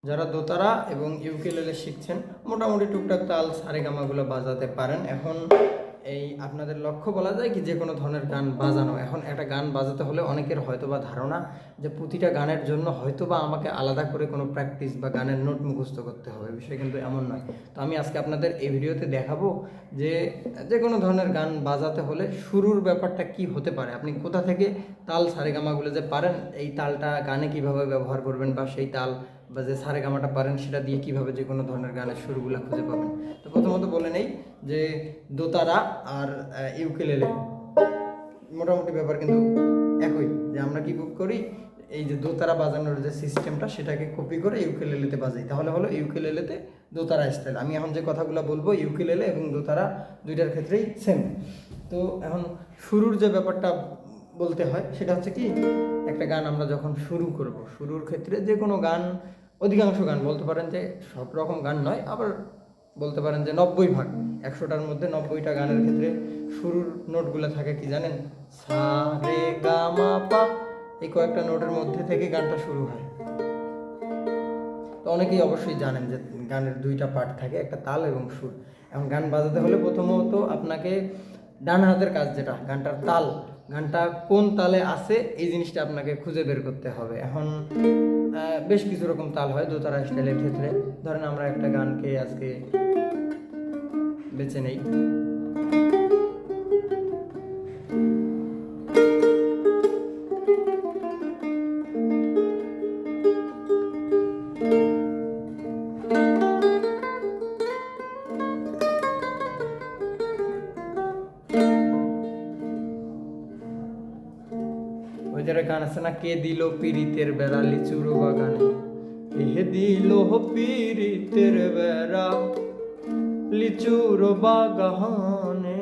যারা দোতারা এবং ইউকেলেলে শিখছেন মোটামুটি টুকটাক তাল সারেগামাগুলো বাজাতে পারেন। এখন এই আপনাদের লক্ষ্য বলা যায় কি যে কোনো ধরনের গান বাজানো। এখন একটা গান বাজাতে হলে অনেকের হয়তোবা ধারণা যে প্রতিটা গানের জন্য হয়তোবা আমাকে আলাদা করে কোনো প্র্যাকটিস বা গানের নোট মুখস্থ করতে হবে, বিষয় কিন্তু এমন নয়। তো আমি আজকে আপনাদের এই ভিডিওতে দেখাবো যে যে কোনো ধরনের গান বাজাতে হলে শুরুর ব্যাপারটা কি হতে পারে, আপনি কোথা থেকে তাল সারেগামাগুলো যে পারেন এই তালটা গানে কিভাবে ব্যবহার করবেন, বা সেই তাল বা যে সারেগামাটা পারেন সেটা দিয়ে কিভাবে যে কোনো ধরনের গানের সুরগুলো খুঁজে পাবেন। তো প্রথমত বলে নেই যে দোতারা আর ইউকেলেলে মোটামুটি ব্যাপার কিন্তু একই, যে আমরা কি করি এই যে দোতারা বাজানোর যে সিস্টেমটা সেটাকে কপি করে ইউকেলেলেতে বাজাই, তাহলে হলো ইউকেলেলেতে দোতারা স্টাইল। আমি এখন যে কথাগুলো বলবো ইউকেলেলে এবং দোতারা দুইটার ক্ষেত্রেই সেম। তো এখন শুরুর যে ব্যাপারটা বলতে হয় সেটা হচ্ছে কি, একটা গান আমরা যখন শুরু করব, শুরুর ক্ষেত্রে যে কোনো গান, অধিকাংশ গান বলতে পারেন যে সব রকম গান নয়, আবার বলতে পারেন যে 90 ভাগ, 100টার মধ্যে 90টা গানের ক্ষেত্রে শুরুর নোটগুলো থাকে কি জানেন, সা রে গা মা পা, এই কয়েকটা নোটের মধ্যে থেকে গানটা শুরু হয়। তো অনেকেই অবশ্যই জানেন যে গানের দুইটা পার্ট থাকে, একটা তাল এবং সুর। এখন গান বাজাতে হলে প্রথমত আপনাকে ডান হাতের কাজ, যেটা গানটার তাল, গানটা কোন তালে আছে এই জিনিসটা আপনাকে খুঁজে বের করতে হবে। এখন বেশ কিছু রকম তাল হয় দোতারা স্টাইলের ক্ষেত্রে। ধরেন আমরা একটা গানকে আজকে বেছে নেই, ওই যে গান আছে না, কে দিল পিরিতের বেড়া লিচুর বাগানে, কে দিল পিরিতের বেড়া লিচুর বাগানে,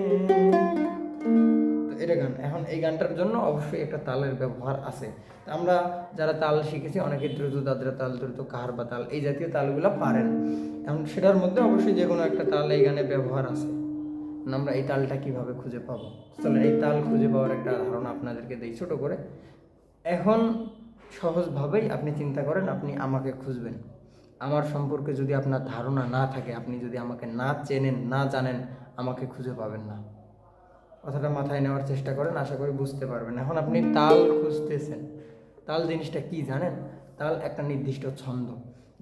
তো এটা গান। এখন এই গানটার জন্য অবশ্যই একটা তালের ব্যবহার আছে। আমরা যারা তাল শিখেছি অনেকে দ্রুত দাদরা তাল, দ্রুত কাহার বা তাল, এই জাতীয় তালগুলো পারেন। এখন সেটার মধ্যে অবশ্যই যে কোনো একটা তাল এই গানে ব্যবহার আছে। আমরা এই তালটা কিভাবে খুঁজে পাবো, তাহলে এই তাল খুঁজে পাওয়ার একটা ধারণা আপনাদেরকে দিই ছোট করে। এখন সহজভাবেই আপনি চিন্তা করেন, আপনি আমাকে খুঁজবেন। আমার সম্পর্কে যদি আপনার ধারণা না থাকে, আপনি যদি আমাকে না চেনেন, না জানেন, আমাকে খুঁজে পাবেন না। কথাটা মাথায় নেওয়ার চেষ্টা করেন, আশা করি বুঝতে পারবেন। এখন আপনি তাল খুঁজতেছেন, তাল জিনিসটা কি জানেন? তাল একটা নির্দিষ্ট ছন্দ,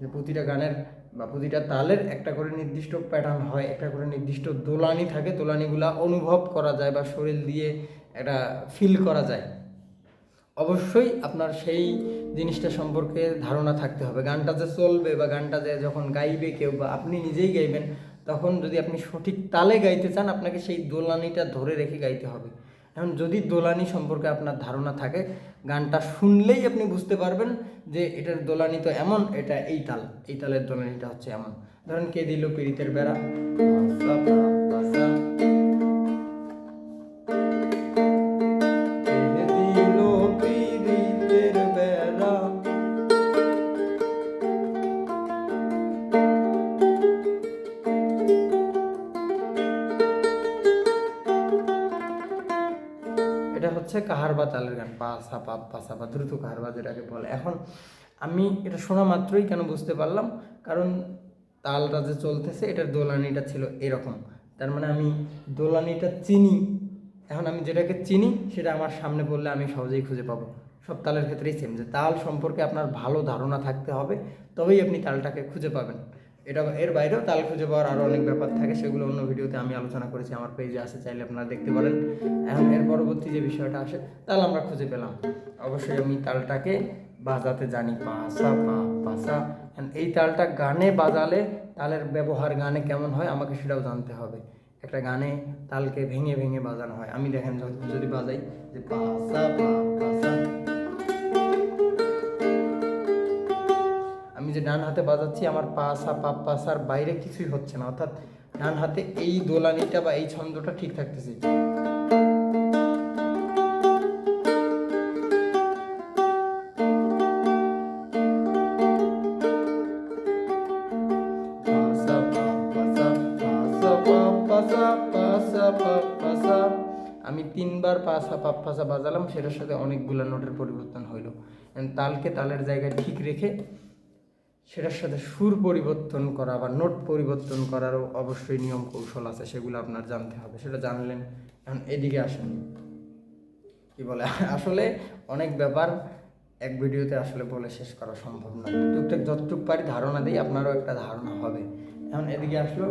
যে প্রতিটা গানের বা প্রতিটা তালের একটা করে নির্দিষ্ট প্যাটার্ন হয়, একটা করে নির্দিষ্ট দোলানি থাকে, দোলানিগুলা অনুভব করা যায় বা শরীর দিয়ে একটা ফিল করা যায়। অবশ্যই আপনার সেই জিনিসটা সম্পর্কে ধারণা থাকতে হবে। গানটা যে চলবে বা গানটা যে যখন গাইবে কেউ বা আপনি নিজেই গাইবেন, তখন যদি আপনি সঠিক তালে গাইতে চান আপনাকে সেই দোলানিটা ধরে রেখে গাইতে হবে। এখন যদি দোলানি সম্পর্কে আপনার ধারণা থাকে, গানটা শুনলেই আপনি বুঝতে পারবেন যে এটার দোলানি তো এমন, এটা এই তাল, এই তালের দোলানিটা হচ্ছে এমন। ধরেন কে দিল পিরিতের বেড়া, এটা হচ্ছে কাহারবা তালের গান, পাসা পাপ পাসা বা দ্রুত কাহারবা যেটাকে বলে। এখন আমি এটা শোনা মাত্রই কেন বুঝতে পারলাম, কারণ তালটা যে চলতেছে এটার দোলানিটা ছিল এরকম, তার মানে আমি দোলানিটা চিনি। এখন আমি যেটাকে চিনি সেটা আমার সামনে পড়লে আমি সহজেই খুঁজে পাবো। সব তালের ক্ষেত্রেই সেম, যে তাল সম্পর্কে আপনার ভালো ধারণা থাকতে হবে, তবেই আপনি তালটাকে খুঁজে পাবেন। এটা এর বাইরেও তাল খুঁজে পাওয়ার আরও অনেক ব্যাপার থাকে, সেগুলো অন্য ভিডিওতে আমি আলোচনা করেছি, আমার পেজে আছে, চাইলে আপনারা দেখতে পারেন। এখন এর পরবর্তী যে বিষয়টা আসে, তাল আমরা খুঁজে পেলাম, অবশ্যই আমি তালটাকে বাজাতে জানি, পাসা পা পাসা। এই তালটা গানে বাজালে তালের ব্যবহার গানে কেমন হয় আমাকে সেটাও জানতে হবে। একটা গানে তালকে ভেঙে ভেঙে বাজানো হয়, আমি দেখেন যদি বাজাই যে পাসা পা পাসা, আমি যে ডান হাতে বাজাচ্ছি আমার পাসা পা পাসার বাইরে কিছুই হচ্ছে না, অর্থাৎ ডান হাতে এই দোলানিটা বা এই ছন্দটা ঠিক থাকতেছে। আমি 3বার পাসা পাপ পাসা বাজালাম, সেটার সাথে অনেকগুলো নোটের পরিবর্তন হইল। তালকে তালের জায়গায় ঠিক রেখে সেটার সাথে সুর পরিবর্তন করা বা নোট পরিবর্তন করারও অবশ্যই নিয়ম কৌশল আছে, সেগুলো আপনার জানতে হবে। সেটা জানলেন। এখন এদিকে আসেন, কি বলে, আসলে অনেক ব্যাপার এক ভিডিওতে আসলে বলে শেষ করা সম্ভব নয়। টুকটাক যতটুক পারি ধারণা দিই, আপনারও একটা ধারণা হবে। এখন এদিকে আসলো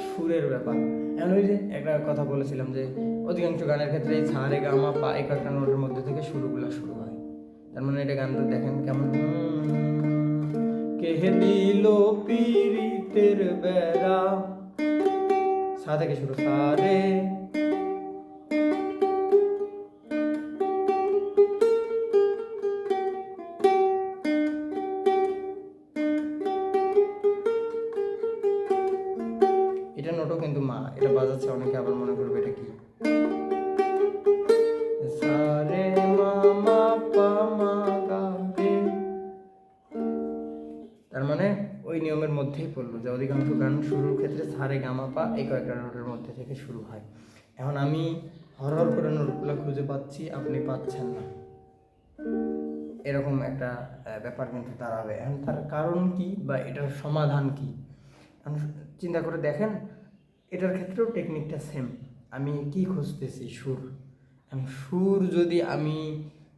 সুরের ব্যাপার। এখন ওই যে একটা কথা বলেছিলাম যে অধিকাংশ গানের ক্ষেত্রে এই সা রে গা মা পা এই কয়েকটা নোটের মধ্যে থেকে শুরুগুলো শুরু হয়। তার মানে এটা গানটা দেখেন কেমন, কে দিল পীড়িতের বেড়া, সা থেকে শুরু, সা রে, এটা নোটও কিন্তু মা, এটা বাজাচ্ছে অনেকে আবার মনে করবে এটা কি, সা রে মা মা পা মা গা রে। তার মানে ওই নিয়মের মধ্যেই পড়লো যে অধিকাংশ গান শুরুর ক্ষেত্রে সা রে গা মা পা এই কয়েকটা নোটের মধ্যে থেকে শুরু হয়। এখন আমি হরহর করে নোটগুলো খুঁজে পাচ্ছি, আপনি পাচ্ছেন না, এরকম একটা ব্যাপার কিন্তু দাঁড়াবে। এখন তার কারণ কি বা এটার সমাধান কি, চিন্তা করে দেখেন। এটার ক্ষেত্রেও টেকনিকটা সেম। আমি কি খুঁজতেছি, সুর। সুর যদি আমি,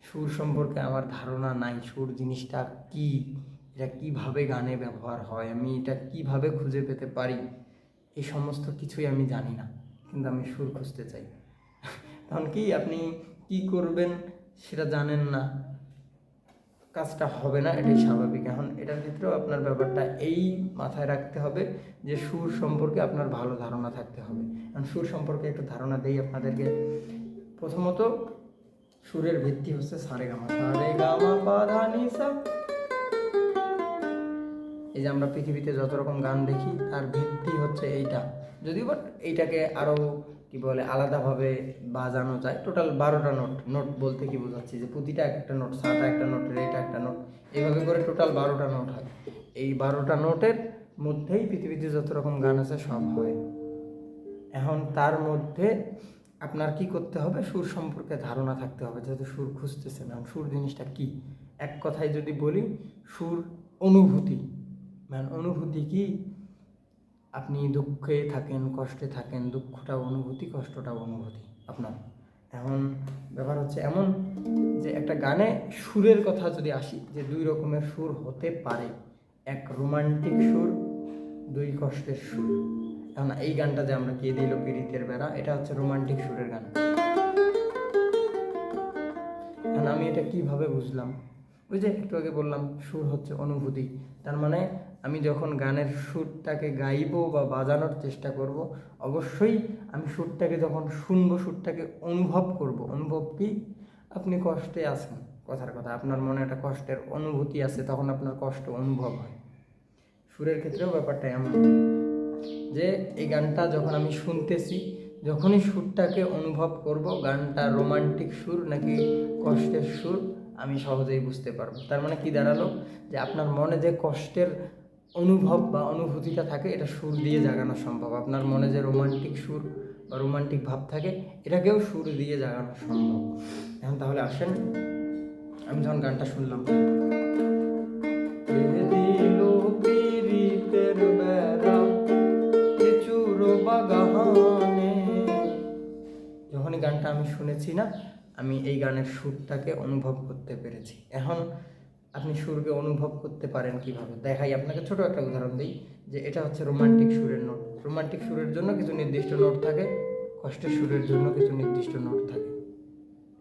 সুর সম্পর্কে আমার ধারণা নাই, সুর জিনিসটা কি, এটা কিভাবে গানে ব্যবহার হয়, আমি এটা কিভাবে খুঁজে পেতে পারি, এই সমস্ত কিছুই আমি জানি না, কিন্তু আমি সুর খুঁজতে চাই। তখন কি আপনি কি করবেন সেটা জানেন না, কাজটা হবে না, এটাই স্বাভাবিক। এখন এটার ক্ষেত্রেও আপনার ব্যাপারটা এই মাথায় রাখতে হবে যে সুর সম্পর্কে আপনার ভালো ধারণা থাকতে হবে। এখন সুর সম্পর্কে একটু ধারণা দেই আপনাদেরকে। প্রথমত সুরের ভিত্তি হচ্ছে সা রে গা মা, সা রে গা মা পা ধা নি সা। এই যে আমরা পৃথিবীতে যত রকম গান দেখি তার ভিত্তি হচ্ছে এইটা, যদিও বাট এইটাকে আরও কি বলে আলাদাভাবে বাজানো যায়। Total 12টা note. নোট বলতে কি বোঝাচ্ছি যে প্রতিটা একটা নোট, সাটা একটা নোট, রেটা একটা নোট, এইভাবে করে টোটাল 12টা নোট হয়। এই 12টা নোটের মধ্যেই পৃথিবীতে যত রকম গান আছে সব হয়। এখন তার মধ্যে আপনার কি করতে হবে, সুর সম্পর্কে ধারণা থাকতে হবে, যেহেতু সুর খুঁজতেছেন। এখন সুর জিনিসটা কি, এক কথায় যদি বলি, সুর অনুভূতি। মানে অনুভূতি কি, আপনি দুঃখে থাকেন, কষ্টে থাকেন, দুঃখটাও অনুভূতি, কষ্টটাও অনুভূতি আপনার। এখন ব্যাপার হচ্ছে এমন যে একটা গানে সুরের কথা যদি আসি, যে দুই রকমের সুর হতে পারে, এক রোমান্টিক সুর, দুই কষ্টের সুর। এখন এই গানটা যে আমরা কে দিল পীড়িতের বেড়া, এটা হচ্ছে রোমান্টিক সুরের গান। এখন আমি এটা কিভাবে বুঝলাম, ওই যে একটু আগে বললাম সুর হচ্ছে অনুভূতি। তার মানে আমি যখন গানের সুরটাকে গাইবো বা বাজানোর চেষ্টা করব, অবশ্যই আমি সুরটাকে যখন শুনবো, সুরটাকে অনুভব করব। অনুভব কি, আপনি কষ্টে আছেন, কথার কথা, আপনার মনে একটা কষ্টের অনুভূতি আছে, তখন আপনার কষ্ট অনুভব হয়। সুরের ক্ষেত্রেও ব্যাপারটা এমন যে এই গানটা যখন আমি শুনতেছি, যখনই সুরটাকে অনুভব করব, গানটা রোমান্টিক সুর নাকি কষ্টের সুর আমি সহজেই বুঝতে পারবো। তার মানে কি দাঁড়ালো, যে আপনার মনে যে কষ্টের অনুভব বা অনুভূতিটা থাকে, এটা সুর দিয়ে জাগানো সম্ভব। আপনার মনে যে রোমান্টিক সুর বা রোমান্টিক ভাব থাকে, এটাকেও সুর দিয়ে জাগানো সম্ভব। এখন তাহলে আসেন, আমি যখন গানটা শুনলাম, যখনই গানটা আমি শুনেছি না, আমি এই গানের সুরটাকে অনুভব করতে পেরেছি। এখন আপনি সুরকে অনুভব করতে পারেন কিভাবে, দেখাই আপনাকে, ছোট একটা উদাহরণ দিই। যে এটা হচ্ছে রোমান্টিক সুরের নোট। রোমান্টিক সুরের জন্য কিছু নির্দিষ্ট নোট থাকে, কষ্টের সুরের জন্য কিছু নির্দিষ্ট নোট থাকে।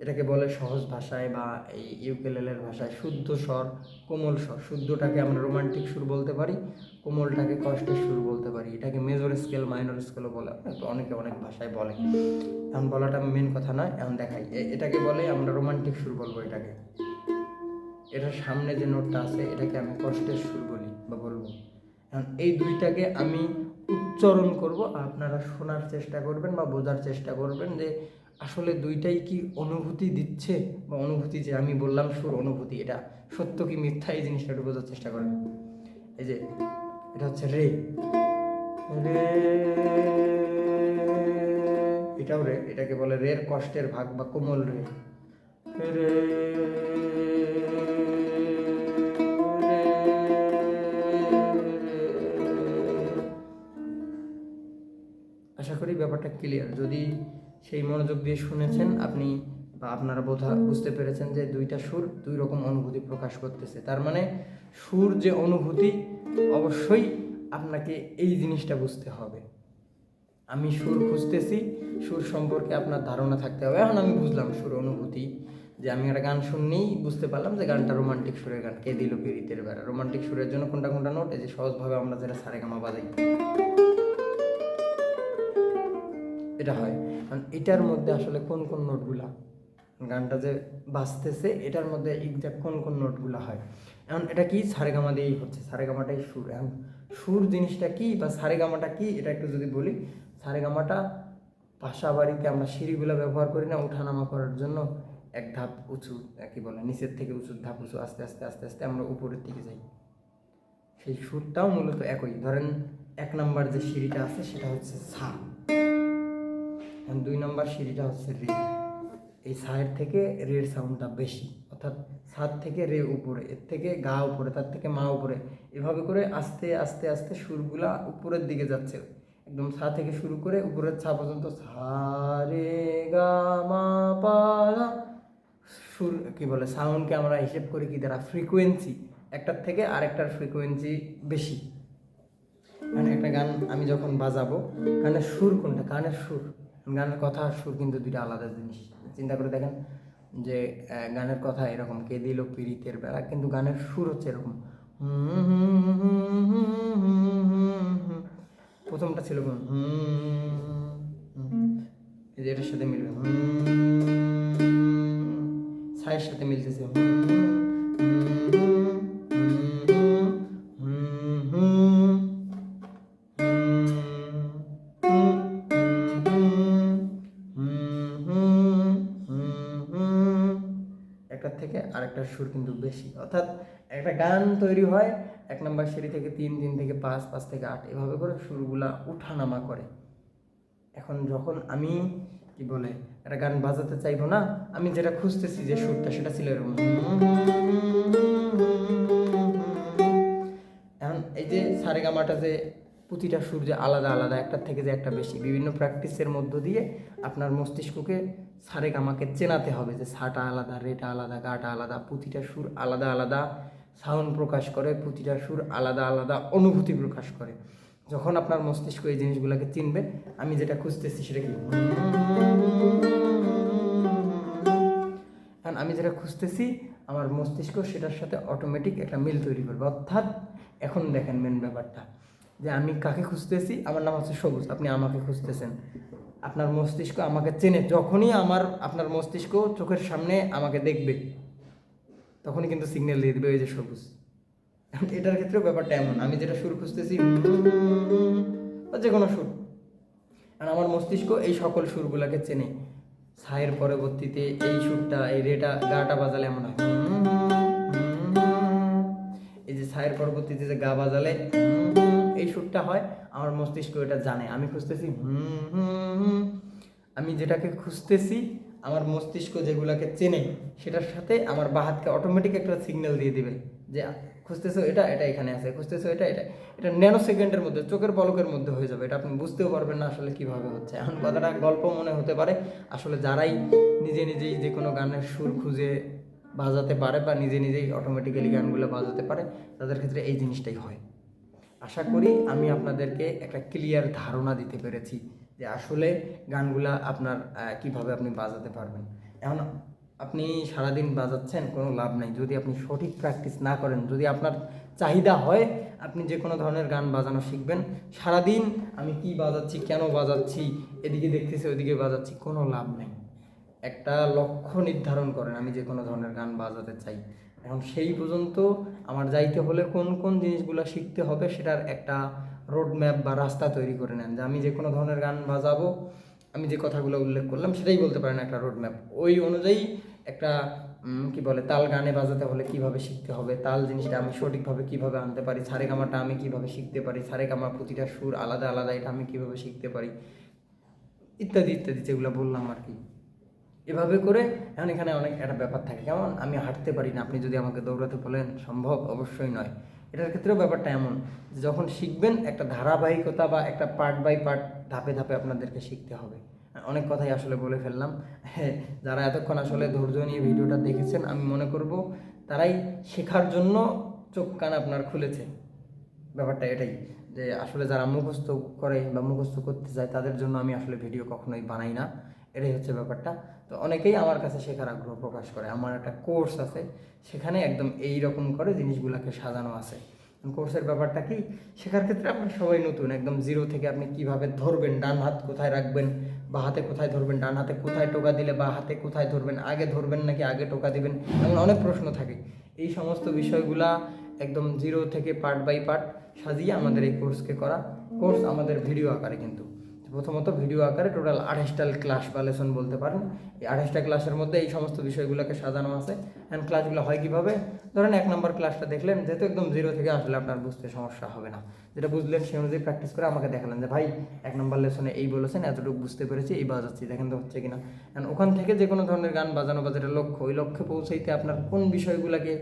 এটাকে বলে সহজ ভাষায় বা এই ইউকেলেলের ভাষায় শুদ্ধ স্বর, কোমল স্বর। শুদ্ধটাকে আমরা রোমান্টিক সুর বলতে পারি, কোমলটাকে কষ্টের সুর বলতে পারি। এটাকে মেজর স্কেল, মাইনর স্কেলও বলে, অনেকে অনেক ভাষায় বলে। এখন বলাটা মেন কথা নয়, এখন দেখাই। এটাকে বলে আমরা রোমান্টিক সুর বলবো এটাকে। এটার সামনে যে নোটটা আছে এটাকে আমি কষ্টের সুর বলি বা বলবো। এখন এই দুইটাকে আমি উচ্চারণ করব, আপনারা শোনার চেষ্টা করবেন বা বোঝার চেষ্টা করবেন যে আসলে দুইটাই কি অনুভূতি দিচ্ছে, বা অনুভূতি যে আমি বললাম সুর অনুভূতি, এটা সত্য কি মিথ্যা, এই জিনিসটা একটু বোঝার চেষ্টা করেন। এই যে এটা হচ্ছে রে, রে, এটাও রে, এটাকে বলে রের কষ্টের ভাগ বা কোমল রে। রে, করি ব্যাপারটা ক্লিয়ার। যদি সেই মনোযোগ দিয়ে শুনেছেন আপনি বা আপনারা বুঝতে পেরেছেন যে দুইটা সুর দুই রকম অনুভূতি প্রকাশ করতেছে। তার মানে সুর যে অনুভূতি, অবশ্যই আপনাকে এই জিনিসটা বুঝতে হবে। আমি সুর খুঁজতেছি, সুর সম্পর্কে আপনার ধারণা থাকতে হবে। এখন আমি বুঝলাম সুর অনুভূতি, যে আমি একটা গান শুনলেই বুঝতে পারলাম যে গানটা রোমান্টিক সুরের গান, কে দিল পিরিতের বেড়া। রোমান্টিক সুরের জন্য কোনটা কোনটা নোট, এই যে সহজভাবে আমরা যেটা সারেগামা বাজাই, এটা হয়। কারণ এটার মধ্যে আসলে কোন কোন নোটগুলা, গানটা যে বাজতেছে এটার মধ্যে এক্সাক্ট কোন কোন নোটগুলো হয়। এখন এটা কি, সারেগামা দিয়েই হচ্ছে, সারেগামাটাই সুর। এখন সুর জিনিসটা কি বা সারেগামাটা কি এটা একটু যদি বলি, সারেগামাটা বাসা বাড়িতে আমরা সিঁড়িগুলো ব্যবহার করি না ওঠানামা করার জন্য, এক ধাপ উঁচু, কি বলে, নিচের থেকে উঁচু ধাপ উঁচু, আস্তে আস্তে আস্তে আস্তে আমরা উপরের দিকে যাই। সেই সুরটাও মূলত একই। ধরেন 1 নম্বর যে সিঁড়িটা আছে সেটা হচ্ছে সা, 2 নম্বর সিঁড়িটা হচ্ছে রে। এই সায়ের থেকে রের সাউন্ডটা বেশি, অর্থাৎ সাত থেকে রে উপরে, এর থেকে গা উপরে, তার থেকে মা উপরে, এভাবে করে আস্তে আস্তে আস্তে সুরগুলা উপরের দিকে যাচ্ছে। একদম সা থেকে শুরু করে উপরের ছা পর্যন্ত, সা রে গা মা পা ধা। সুর কি বলে, সাউন্ডকে আমরা হিসেব করি কি দ্বারা, ফ্রিকোয়েন্সি, একটার থেকে আরেকটার ফ্রিকোয়েন্সি বেশি। মানে একটা গান আমি যখন বাজাবো, গানের সুর কোনটা, গানের সুর, গানের কথা আর সুর কিন্তু দুইটা আলাদা জিনিস। চিন্তা করে দেখেন যে গানের কথা এরকম, কে দিল পিরিতের বেলা, কিন্তু গানের সুর হচ্ছে এরকম, প্রথমটা ছিল এই যে এটার সাথে মিলবে, ছায়ের সাথে মিলতেছে, একটার থেকে আরেকটার সুর কিন্তু বেশি। অর্থাৎ একটা গান তৈরি হয় 1 নম্বর সিঁড়ি থেকে 3, 3 থেকে 5, 5 থেকে 8, এভাবে করে সুরগুলা উঠানামা করে। এখন যখন আমি কি বলে একটা গান বাজাতে চাইবো না, আমি যেটা খুঁজতেছি যে সুরটা, সেটা ছিল এরকম। এখন এই যে সারেগামাটা যে প্রতিটা সুর যে আলাদা আলাদা, একটার থেকে যে একটা বেশি, বিভিন্ন প্র্যাকটিসের মধ্য দিয়ে আপনার মস্তিষ্ককে সারেগামাকে চেনাতে হবে যে সাটা আলাদা, রেটা আলাদা, গাটা আলাদা, প্রতিটা সুর আলাদা আলাদা সাউন্ড প্রকাশ করে, প্রতিটা সুর আলাদা আলাদা অনুভূতি প্রকাশ করে। যখন আপনার মস্তিষ্ক এই জিনিসগুলোকে চিনবে, আমি যেটা খুঁজতেছি সেটা কি, কারণ আমি যেটা খুঁজতেছি আমার মস্তিষ্ক সেটার সাথে অটোমেটিক একটা মিল তৈরি করবে। অর্থাৎ এখন দেখেন মেন ব্যাপারটা, যে আমি কাকে খুঁজতেছি, আমার নাম হচ্ছে সবুজ, আপনি আমাকে খুঁজতেছেন, আপনার মস্তিষ্ক আমাকে চেনে। যখনই আপনার মস্তিষ্ক চোখের সামনে আমাকে দেখবে, তখনই কিন্তু সিগন্যাল দিয়ে দেবে এই যে সবুজ। এটার ক্ষেত্রেও ব্যাপারটা এমন, আমি যেটা সুর খুঁজতেছি বা যে কোনো সুর, আর আমার মস্তিষ্ক এই সকল সুরগুলোকে চেনে। ছায়ের পরবর্তীতে এই সুরটা, এই রেটা, গাটা বাজালে এমন হয়, এই যে ছায়ের পরবর্তীতে যে গা বাজালে এই সুরটা হয়, আমার মস্তিষ্ক এটা জানে আমি খুঁজতেছি। আমি যেটাকে খুঁজতেছি আমার মস্তিষ্ক যেগুলাকে চেনে, সেটার সাথে আমার বাঁ হাতকে অটোমেটিক একটা সিগন্যাল দিয়ে দিবে যে খুঁজতেছো এটা, এটা এখানে আছে, খুঁজতেছো এটা, এটা এটা ন্যানো সেকেন্ডের মধ্যে, চোখের পলকের মধ্যে হয়ে যাবে। এটা আপনি বুঝতেও পারবেন না আসলে কিভাবে হচ্ছে। এখন কথাটা গল্প মনে হতে পারে, আসলে যারাই নিজে নিজেই যে কোনো গানের সুর খুঁজে বাজাতে পারে বা নিজে নিজেই অটোমেটিক্যালি গানগুলো বাজাতে পারে, তাদের ক্ষেত্রে এই জিনিসটাই হয়। আশা করি আমি আপনাদেরকে একটা ক্লিয়ার ধারণা দিতে পেরেছি যে আসলে গানগুলা আপনার কিভাবে আপনি বাজাতে পারবেন। এখন আপনি সারাদিন বাজাচ্ছেন, কোনো লাভ নাই যদি আপনি সঠিক প্র্যাকটিস না করেন। যদি আপনার চাহিদা হয় আপনি যে কোনো ধরনের গান বাজানো শিখবেন, সারাদিন আমি কি বাজাচ্ছি, কেন বাজাচ্ছি, এদিকে দেখতেছি ওইদিকে বাজাচ্ছি, কোনো লাভ নেই। একটা লক্ষ্য নির্ধারণ করেন, আমি যে কোনো ধরনের গান বাজাতে চাই। এখন সেই পর্যন্ত আমার যাইতে হলে কোন কোন জিনিসগুলো শিখতে হবে সেটার একটা রোড ম্যাপ বা রাস্তা তৈরি করে নেন, যে আমি যে কোনো ধরনের গান বাজাবো, আমি যে কথাগুলো উল্লেখ করলাম সেটাই বলতে পারেন একটা রোড ম্যাপ। ওই অনুযায়ী একটা কি বলে, তাল গানে বাজাতে হলে কিভাবে শিখতে হবে, তাল জিনিসটা আমি সঠিকভাবে কিভাবে আনতে পারি, সারেগামাটা আমি কিভাবে শিখতে পারি, সারেগামা প্রতিটা সুর আলাদা আলাদা, এটা আমি কিভাবে শিখতে পারি, ইত্যাদি ইত্যাদি যেগুলো বললাম আর কি। এভাবে করে এখন এখানে অনেক একটা ব্যাপার থাকে, কেমন আমি হাঁটতে পারি না, আপনি যদি আমাকে দৌড়াতে বলেন সম্ভব? অবশ্যই নয়। এটার ক্ষেত্রেও ব্যাপারটা এমন যে যখন শিখবেন একটা ধারাবাহিকতা বা একটা পার্ট বাই পার্ট ধাপে ধাপে আপনাদেরকে শিখতে হবে। অনেক কথাই আসলে বলে ফেললাম। হ্যাঁ, যারা এতক্ষণ আসলে ধৈর্য নিয়ে ভিডিওটা দেখেছেন আমি মনে করব তারাই শেখার জন্য চোখ কান আপনার খুলেছে। ব্যাপারটা এটাই যে আসলে যারা মুখস্থ করে বা মুখস্থ করতে চায় তাদের জন্য আমি আসলে ভিডিও কখনোই বানাই না, এটাই হচ্ছে ব্যাপারটা। তো অনেকেই আমার কাছে শেখার আগ্রহ প্রকাশ করে। আমার একটা কোর্স আছে, সেখানে একদম এই রকম করে জিনিসগুলোকে সাজানো আছে। কোর্সের ব্যাপারটা কি, শেখার ক্ষেত্রে আপনার সবাই নতুন, একদম জিরো থেকে আপনি কিভাবে ধরবেন, ডান হাত কোথায় রাখবেন, বা হাতে কোথায় ধরবেন, ডান হাতে কোথায় টোকা দিলে বা হাতে কোথায় ধরবেন, আগে ধরবেন নাকি আগে টোকা দিবেন, এমন অনেক প্রশ্ন থাকে। এই সমস্ত বিষয়গুলা একদম জিরো থেকে পার্ট বাই পার্ট সাজিয়ে আমাদের এই কোর্সকে করা। কোর্স আমাদের ভিডিও আকারে, কিন্তু প্রথমত ভিডিও আকারে টোটাল 28টা ক্লাস বা লেসন বলতে পারেন। এই 28টা ক্লাসের মধ্যে এই সমস্ত বিষয়গুলোকে সাজানো আছে। অ্যান্ড ক্লাসগুলো হয় কীভাবে, ধরেন 1 নম্বর ক্লাসটা দেখলেন, যেহেতু একদম জিরো থেকে আসলে আপনার বুঝতে সমস্যা হবে না, যেটা বুঝলেন সেই অনুযায়ী প্র্যাকটিস করে আমাকে দেখালেন যে ভাই 1 নম্বর লেসনে এই বলেছেন, এতটুকু বুঝতে পেরেছি, এই বাজাচ্ছি, দেখেন তো হচ্ছে কিনা। অ্যান্ড ওখান থেকে যে কোনো ধরনের গান বাজানো বা যেটা লক্ষ্য, ওই লক্ষ্যে পৌঁছাইতে আপনার কোন বিষয়গুলোকে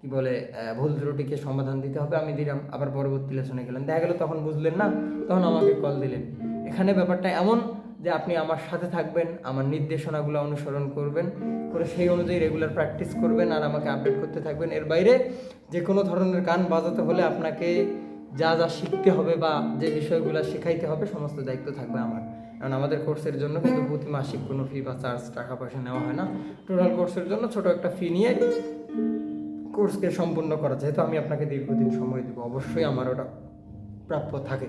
কি বলে ভুল ত্রুটিকে সমাধান দিতে হবে আমি দিলাম। আবার পরবর্তী লেসনে গেলেন, দেখা গেলো তখন বুঝলেন না, তখন আমাকে কল দিলেন। এখানে ব্যাপারটা এমন যে আপনি আমার সাথে থাকবেন, আমার নির্দেশনাগুলো অনুসরণ করবেন, করে সেই অনুযায়ী রেগুলার প্র্যাকটিস করবেন আর আমাকে আপডেট করতে থাকবেন। এর বাইরে যে কোনো ধরনের গান বাজাতে হলে আপনাকে যা যা শিখতে হবে বা যে বিষয়গুলো শেখাইতে হবে সমস্ত দায়িত্ব থাকবে আমার। কারণ আমাদের কোর্সের জন্য কিন্তু প্রতি মাসিক কোনো ফি বা চার্জ টাকা পয়সা নেওয়া হয় না। টোটাল কোর্সের জন্য ছোট একটা ফি নিয়ে কোর্সকে সম্পূর্ণ করা, যেহেতু আমি আপনাকে দীর্ঘদিন সময় দেবো, অবশ্যই আমার ওটা প্রাপ্য থাকে।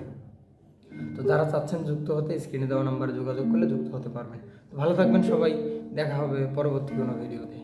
তো যারা চাচ্ছেন যুক্ত হতে, স্ক্রিনে দেওয়া নাম্বারে যোগাযোগ করলে যুক্ত হতে পারবেন। তো ভালো থাকবেন সবাই, দেখা হবে পরবর্তী কোনো ভিডিওতে।